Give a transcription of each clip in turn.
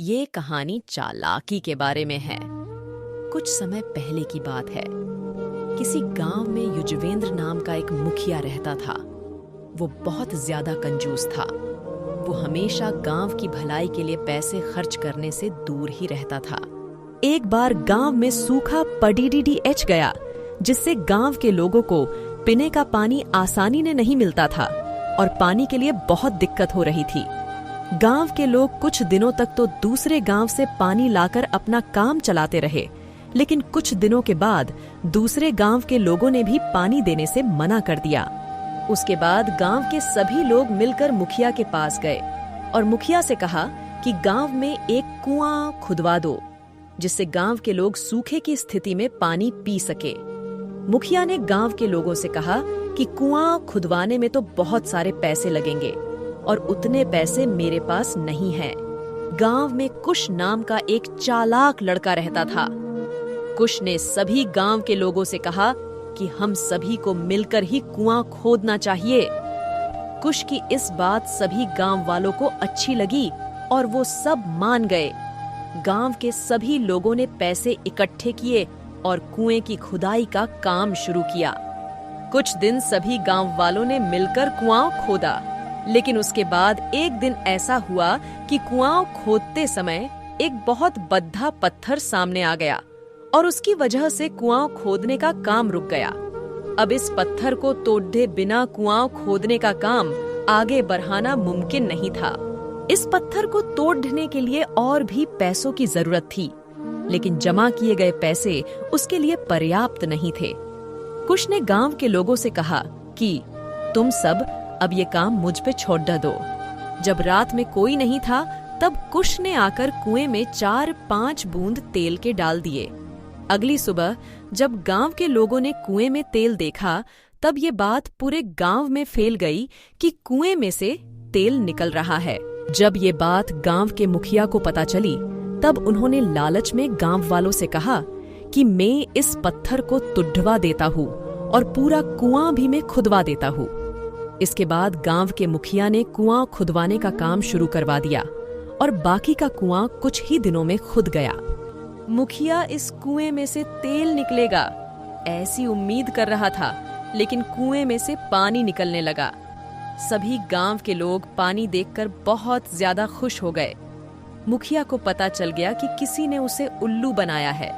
ये कहानी चालाकी के बारे में है। कुछ समय पहले की बात है। किसी गांव में युजवेंद्र नाम का एक मुखिया रहता था। वो बहुत ज्यादा कंजूस था। वो हमेशा गांव की भलाई के लिए पैसे खर्च करने से दूर ही रहता था। एक बार गांव में सूखा पडीडीडीएच गया, जिससे गांव के लोगों को पीने का पानी आसानी से नहीं मिलता था और पानी के लिए बहुत दिक्कत हो रही थी। गांव के लोग कुछ दिनों तक तो दूसरे गांव से पानी लाकर अपना काम चलाते रहे, लेकिन कुछ दिनों के बाद दूसरे गांव के लोगों ने भी पानी देने से मना कर दिया। उसके बाद गांव के सभी लोग मिलकर मुखिया के पास गए और मुखिया से कहा कि गांव में एक कुआं खुदवा दो, जिससे गांव के लोग सूखे की स्थिति में पानी पी सके। मुखिया ने गांव के लोगों से कहा कि कुआं खुदवाने में तो बहुत सारे पैसे लगेंगे और उतने पैसे मेरे पास नहीं हैं। गांव में कुश नाम का एक चालाक लड़का रहता था। कुश ने सभी गांव के लोगों से कहा कि हम सभी को मिलकर ही कुआं खोदना चाहिए। कुश की इस बात सभी गांव वालों को अच्छी लगी और वो सब मान गए। गांव के सभी लोगों ने पैसे इकट्ठे किए और कुएं की खुदाई का काम शुरू किया। कुछ दिन सभी गांव वालों ने मिलकर कुआं खोदा, लेकिन उसके बाद एक दिन ऐसा हुआ कि कुआं खोदते समय एक बहुत बद्धा पत्थर सामने आ गया और उसकी वजह से कुआं खोदने का काम रुक गया। अब इस पत्थर को तोड़े बिना कुआं खोदने का काम आगे बढ़ाना मुमकिन नहीं था। इस पत्थर को तोड़ने के लिए और भी पैसों की जरूरत थी, लेकिन जमा किए गए पैसे उसके लिए पर्याप्त नहीं थे। कुश ने गांव के लोगों से कहा कि तुम सब अब ये काम मुझ पे छोड़ दो। जब रात में कोई नहीं था, तब कुश ने आकर कुएं में 4-5 बूंद तेल के डाल दिए। अगली सुबह जब गांव के लोगों ने कुएं में तेल देखा, तब ये बात पूरे गांव में फैल गई कि कुएं में से तेल निकल रहा है। जब ये बात गांव के मुखिया को पता चली, तब उन्होंने लालच में गांव वालों से कहा कि मैं इस पत्थर को तुड़वा देता हूँ और पूरा कुआं भी मैं खुदवा देता हूँ। इसके बाद गांव के मुखिया ने कुआं खुदवाने का काम शुरू करवा दिया और बाकी का कुआं कुछ ही दिनों में खुद गया। मुखिया इस कुएं में से तेल निकलेगा ऐसी उम्मीद कर रहा था, लेकिन कुएं में से पानी निकलने लगा। सभी गांव के लोग पानी देखकर बहुत ज्यादा खुश हो गए। मुखिया को पता चल गया कि किसी ने उसे उल्लू बनाया है।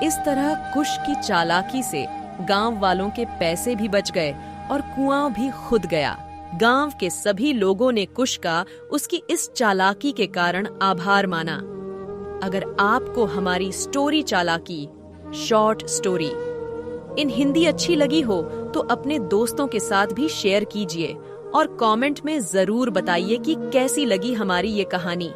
इस तरह कुश की चालाकी से गांव वालों के पैसे भी बच गए और कुआं भी खुद गया। गांव के सभी लोगों ने कुश का उसकी इस चालाकी के कारण आभार माना। अगर आपको हमारी स्टोरी चालाकी, शॉर्ट स्टोरी इन हिंदी अच्छी लगी हो तो अपने दोस्तों के साथ भी शेयर कीजिए और कमेंट में जरूर बताइए कि कैसी लगी हमारी ये कहानी।